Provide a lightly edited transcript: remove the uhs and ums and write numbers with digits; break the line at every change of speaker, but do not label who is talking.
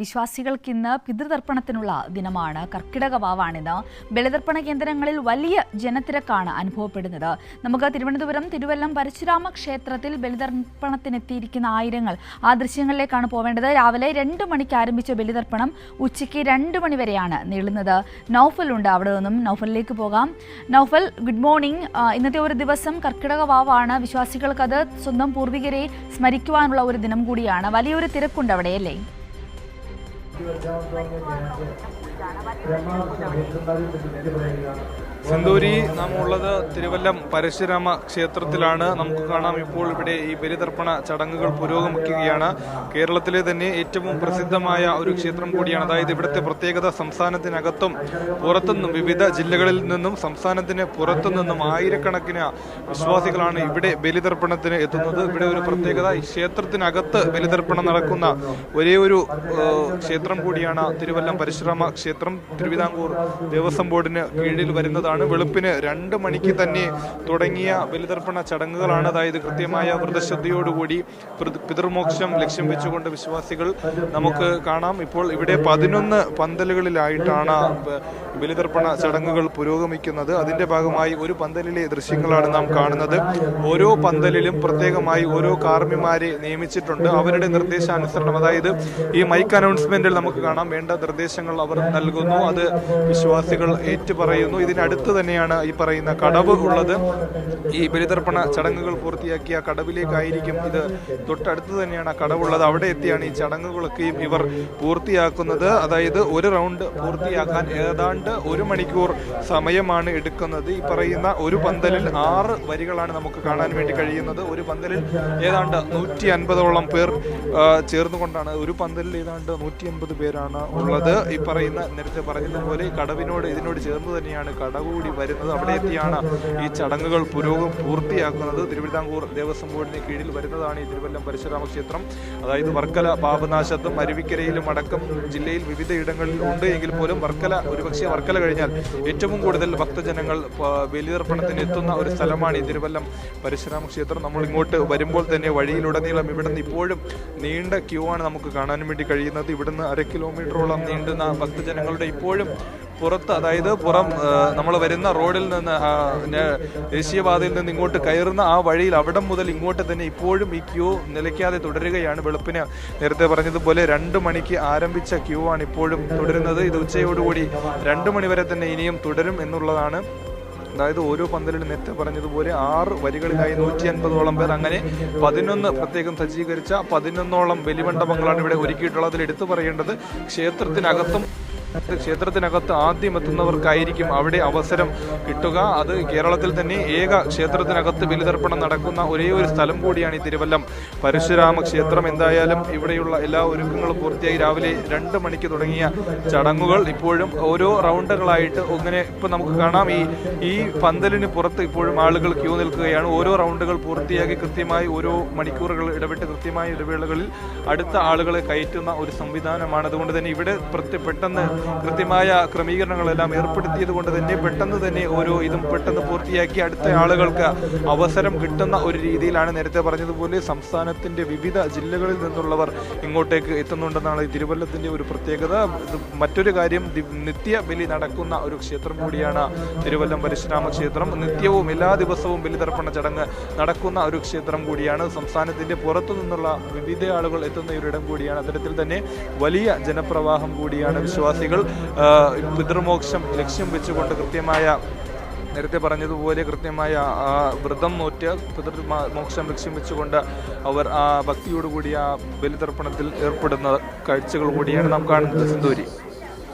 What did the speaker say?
വിശ്വാസികൾക്ക് ഇന്ന് പിതൃതർപ്പണത്തിനുള്ള ദിനമാണ്. കർക്കിടക വാവാണിന്ന്. ബലിതർപ്പണ കേന്ദ്രങ്ങളിൽ വലിയ ജനത്തിരക്കാണ് അനുഭവപ്പെടുന്നത്. നമുക്ക് തിരുവനന്തപുരം തിരുവല്ലം പരശുരാമ ക്ഷേത്രത്തിൽ ബലിതർപ്പണത്തിനെത്തിയിരിക്കുന്ന ആയിരങ്ങൾ ആ ദൃശ്യങ്ങളിലേക്കാണ് പോവേണ്ടത്. രാവിലെ 2 മണിക്ക് ആരംഭിച്ച ബലിതർപ്പണം ഉച്ചയ്ക്ക് 2 മണി വരെയാണ് നീളുന്നത്. നൗഫൽ ഉണ്ട്, അവിടെ നിന്നും നൗഫലിലേക്ക് പോകാം. Naufal, good morning. ഇന്നത്തെ ഒരു ദിവസം കർക്കിടക വാവാണ്. വിശ്വാസികൾക്ക് അത് സ്വന്തം പൂർവികരെ സ്മരിക്കുവാനുള്ള ഒരു ദിനം കൂടിയാണ്. വലിയൊരു തിരക്കുണ്ട് അവിടെ, അല്ലേ?
സിന്ദൂരി, നാം ഉള്ളത് തിരുവല്ലം പരശുരാമ ക്ഷേത്രത്തിലാണ്. നമുക്ക് കാണാം ഇപ്പോൾ ഇവിടെ ഈ ബലിതർപ്പണ ചടങ്ങുകൾ പുരോഗമിക്കുകയാണ്. കേരളത്തിലെ തന്നെ ഏറ്റവും പ്രസിദ്ധമായ ഒരു ക്ഷേത്രം കൂടിയാണ്. അതായത് ഇവിടുത്തെ പ്രത്യേകത, സംസ്ഥാനത്തിനകത്തും പുറത്തുനിന്നും വിവിധ ജില്ലകളിൽ നിന്നും സംസ്ഥാനത്തിന് പുറത്തുനിന്നും ആയിരക്കണക്കിന് വിശ്വാസികളാണ് ഇവിടെ ബലിതർപ്പണത്തിന് എത്തുന്നത്. ഇവിടെ ഒരു പ്രത്യേകത, ഈ ക്ഷേത്രത്തിനകത്ത് ബലിതർപ്പണം നടക്കുന്ന ഒരേ ഒരു ക്ഷേത്രം കൂടിയാണ് തിരുവല്ലം പരശുരാമ ക്ഷേത്രം. തിരുവിതാംകൂർ ദേവസ്വം ബോർഡിന് കീഴിൽ വരുന്നതാണ്. വെളുപ്പിന് 2 മണിക്ക് തന്നെ തുടങ്ങിയ ബലിതർപ്പണ ചടങ്ങുകളാണ്. അതായത് കൃത്യമായ വ്രതശുദ്ധിയോടുകൂടി പിതൃമോക്ഷം ലക്ഷ്യം വെച്ചുകൊണ്ട് വിശ്വാസികൾ നമുക്ക് കാണാം. ഇപ്പോൾ ഇവിടെ 11 പന്തലുകളിലായിട്ടാണ് ബലിതർപ്പണ ചടങ്ങുകൾ പുരോഗമിക്കുന്നത്. അതിന്റെ ഭാഗമായി ഒരു പന്തലിലെ ദൃശ്യങ്ങളാണ് നാം കാണുന്നത്. ഓരോ പന്തലിലും പ്രത്യേകമായി ഓരോ കാർമ്മിമാരെ നിയമിച്ചിട്ടുണ്ട്. അവരുടെ നിർദ്ദേശാനുസരണം, അതായത് ഈ മൈക്ക് അനൗൺസ്മെന്റിൽ നമുക്ക് കാണാം, വേണ്ട നിർദ്ദേശങ്ങൾ അവർ നൽകുന്നു. അത് വിശ്വാസികൾ ഏറ്റുപറയുന്നു. ഇതിനടുത്ത് തന്നെയാണ് ഈ പറയുന്ന കടവ് ഉള്ളത്. ഈ ബലിതർപ്പണ ചടങ്ങുകൾ പൂർത്തിയാക്കിയ കടവിലേക്കായിരിക്കും ഇത്. തൊട്ടടുത്ത് തന്നെയാണ് കടവുള്ളത്. അവിടെ എത്തിയാണ് ഈ ചടങ്ങുകളൊക്കെയും ഇവർ പൂർത്തിയാക്കുന്നത്. അതായത് ഒരു റൗണ്ട് പൂർത്തിയാക്കാൻ ഏതാണ്ട് 1 മണിക്കൂർ സമയമാണ് എടുക്കുന്നത്. ഈ പറയുന്ന ഒരു പന്തലിൽ 6 വരികളാണ് നമുക്ക് കാണാൻ വേണ്ടി കഴിയുന്നത്. ഒരു പന്തലിൽ ഏതാണ്ട് 150ഓളം പേർ ചേർന്നുകൊണ്ടാണ്. ഒരു പന്തലിൽ ഏതാണ്ട് 150 പേരാണ് ഉള്ളത്. ഈ പറയുന്ന നേരത്തെ പറഞ്ഞതുപോലെ കടവിനോട് ഇതിനോട് ചേർന്ന് തന്നെയാണ് കടകൂടി വരുന്നത്. അവിടെ എത്തിയാണ് ഈ ചടങ്ങുകൾ പൂർത്തിയാക്കുന്നത്. തിരുവിതാംകൂർ ദേവസ്വം ബോർഡിന് കീഴിൽ വരുന്നതാണ് ഈ തിരുവല്ലം പരശുരാമ ക്ഷേത്രം. അതായത് വർക്കല, പാപനാശത്തും അരുവിക്കരയിലും അടക്കം ജില്ലയിൽ വിവിധ ഇടങ്ങളിൽ ഉണ്ട് എങ്കിൽ പോലും ഒരുപക്ഷെ വർക്കല കഴിഞ്ഞാൽ ഏറ്റവും കൂടുതൽ ഭക്തജനങ്ങൾ ബലിതർപ്പണത്തിന് എത്തുന്ന ഒരു സ്ഥലമാണ് ഈ തിരുവല്ലം പരശുരാമ ക്ഷേത്രം. നമ്മൾ ഇങ്ങോട്ട് വരുമ്പോൾ തന്നെ വഴിയിലുടനീളം ഇവിടുന്ന് ഇപ്പോഴും നീണ്ട ക്യൂ ആണ് നമുക്ക് കാണാൻ വേണ്ടി കഴിയുന്നത്. ഇവിടുന്ന് 1/2 കിലോമീറ്ററോളം നീണ്ടുന്ന ഭക്തജനങ്ങളുടെ ഇപ്പോഴും പുറത്ത്, അതായത് നമ്മൾ വരുന്ന റോഡിൽ നിന്ന് ദേശീയപാതയിൽ നിന്ന് ഇങ്ങോട്ട് കയറുന്ന ആ വഴിയിൽ അവിടം മുതൽ ഇങ്ങോട്ട് തന്നെ ഇപ്പോഴും ഈ ക്യൂ നിലയ്ക്കാതെ തുടരുകയാണ്. വെളുപ്പിന് നേരത്തെ പറഞ്ഞതുപോലെ 2 മണിക്ക് ആരംഭിച്ച ക്യൂ ആണ് ഇപ്പോഴും തുടരുന്നത്. ഇത് ഉച്ചയോടുകൂടി 2 മണി വരെ തന്നെ ഇനിയും തുടരും എന്നുള്ളതാണ്. അതായത് ഓരോ പന്തലിലും നേരത്തെ പറഞ്ഞതുപോലെ 6 വരികളിലായി 150ഓളം പേർ, അങ്ങനെ 11 പ്രത്യേകം സജ്ജീകരിച്ച 11ഓളം ബലിമണ്ഡപങ്ങളാണ് ഇവിടെ ഒരുക്കിയിട്ടുള്ളത്. അതിൽ എടുത്തു പറയേണ്ടത്, ക്ഷേത്രത്തിനകത്ത് ആദ്യം എത്തുന്നവർക്കായിരിക്കും അവിടെ അവസരം കിട്ടുക. അത് കേരളത്തിൽ തന്നെ ഏക ക്ഷേത്രത്തിനകത്ത് ബലിതർപ്പണം നടക്കുന്ന ഒരേ ഒരു സ്ഥലം കൂടിയാണ് ഈ തിരുവല്ലം പരശുരാമ ക്ഷേത്രം. എന്തായാലും ഇവിടെയുള്ള എല്ലാ ഒരുക്കങ്ങളും പൂർത്തിയായി. രാവിലെ 2 മണിക്ക് തുടങ്ങിയ ചടങ്ങുകൾ ഇപ്പോഴും ഓരോ റൗണ്ടുകളായിട്ട് ഇങ്ങനെ ഇപ്പം നമുക്ക് കാണാം. ഈ പന്തലിന് പുറത്ത് ഇപ്പോഴും ആളുകൾ ക്യൂ നിൽക്കുകയാണ്. ഓരോ റൗണ്ടുകൾ പൂർത്തിയാക്കി കൃത്യമായി ഓരോ മണിക്കൂറുകൾ ഇടവിട്ട് കൃത്യമായ ഇടവേളകളിൽ അടുത്ത ആളുകളെ കയറ്റുന്ന ഒരു സംവിധാനമാണ്. അതുകൊണ്ട് തന്നെ ഇവിടെ പെട്ടെന്ന് കൃത്യമായ ക്രമീകരണങ്ങളെല്ലാം ഏർപ്പെടുത്തിയത് കൊണ്ട് തന്നെ പെട്ടെന്ന് തന്നെ ഓരോ ഇതും പെട്ടെന്ന് പൂർത്തിയാക്കി അടുത്ത ആളുകൾക്ക് അവസരം കിട്ടുന്ന ഒരു രീതിയിലാണ്. നേരത്തെ പറഞ്ഞതുപോലെ സംസ്ഥാനത്തിന്റെ വിവിധ ജില്ലകളിൽ നിന്നുള്ളവർ ഇങ്ങോട്ടേക്ക് എത്തുന്നുണ്ടെന്നാണ് ഈ തിരുവല്ലത്തിന്റെ ഒരു പ്രത്യേകത. മറ്റൊരു കാര്യം, നിത്യ ബലി നടക്കുന്ന ഒരു ക്ഷേത്രം കൂടിയാണ് തിരുവല്ലം പരശുരാമ ക്ഷേത്രം. നിത്യവും എല്ലാ ദിവസവും ബലിതർപ്പണ ചടങ്ങ് നടക്കുന്ന ഒരു ക്ഷേത്രം കൂടിയാണ്. സംസ്ഥാനത്തിന്റെ പുറത്തു നിന്നുള്ള വിവിധ ആളുകൾ എത്തുന്ന ഒരിടം കൂടിയാണ്. അത്തരത്തിൽ തന്നെ വലിയ ജനപ്രവാഹം കൂടിയാണ്. വിശ്വാസികൾ പിതൃമോക്ഷം ലക്ഷ്യം വെച്ചുകൊണ്ട് നേരത്തെ പറഞ്ഞതുപോലെ കൃത്യമായ വ്രതം നോറ്റ് പിതൃമോക്ഷം ലക്ഷ്യം വെച്ചുകൊണ്ട് അവർ ഭക്തിയോടുകൂടി ആ ബലിതർപ്പണത്തിൽ ഏർപ്പെടുന്ന കാഴ്ചകൾ കൂടിയാണ് നാം കാണുന്നത്. സിന്ദൂരി.